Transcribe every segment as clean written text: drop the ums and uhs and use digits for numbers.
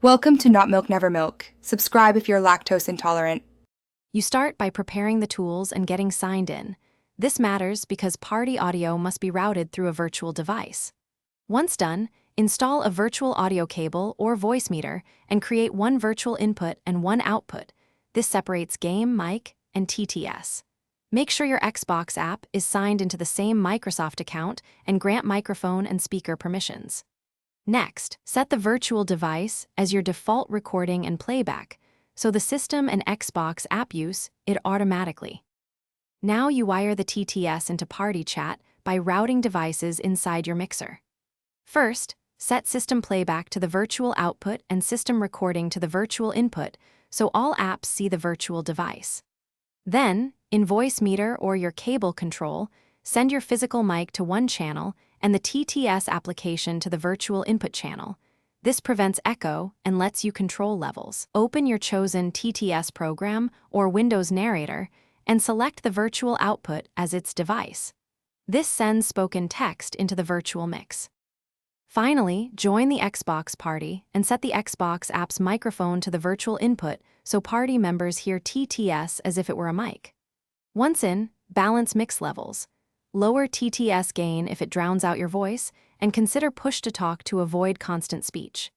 Welcome to Not Milk Never Milk. Subscribe if you're lactose intolerant. You start by preparing the tools and getting signed in. This matters because party audio must be routed through a virtual device. Once done, install a virtual audio cable or voice meter and create one virtual input and one output. This separates game, mic, and TTS. Make sure your Xbox app is signed into the same Microsoft account and grant microphone and speaker permissions. Next, set the virtual device as your default recording and playback, so the system and Xbox app use it automatically. Now you wire the TTS into party chat by routing devices inside your mixer. First, set system playback to the virtual output and system recording to the virtual input so all apps see the virtual device. Then, in voice meter or your cable control, send your physical mic to one channel and the TTS application to the virtual input channel. This prevents echo and lets you control levels. Open your chosen TTS program or Windows narrator and select the virtual output as its device. This sends spoken text into the virtual mix. Finally, join the Xbox party and set the Xbox app's microphone to the virtual input so party members hear TTS as if it were a mic. Once in, balance mix levels. Lower TTS gain if it drowns out your voice, and consider push-to-talk to avoid constant speech.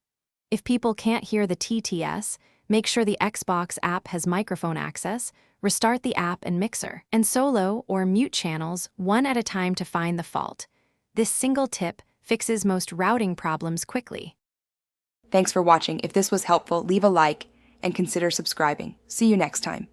If people can't hear the TTS, make sure the Xbox app has microphone access, restart the app and mixer, and solo or mute channels one at a time to find the fault. This single tip fixes most routing problems quickly. Thanks for watching. If this was helpful, leave a like and consider subscribing. See you next time.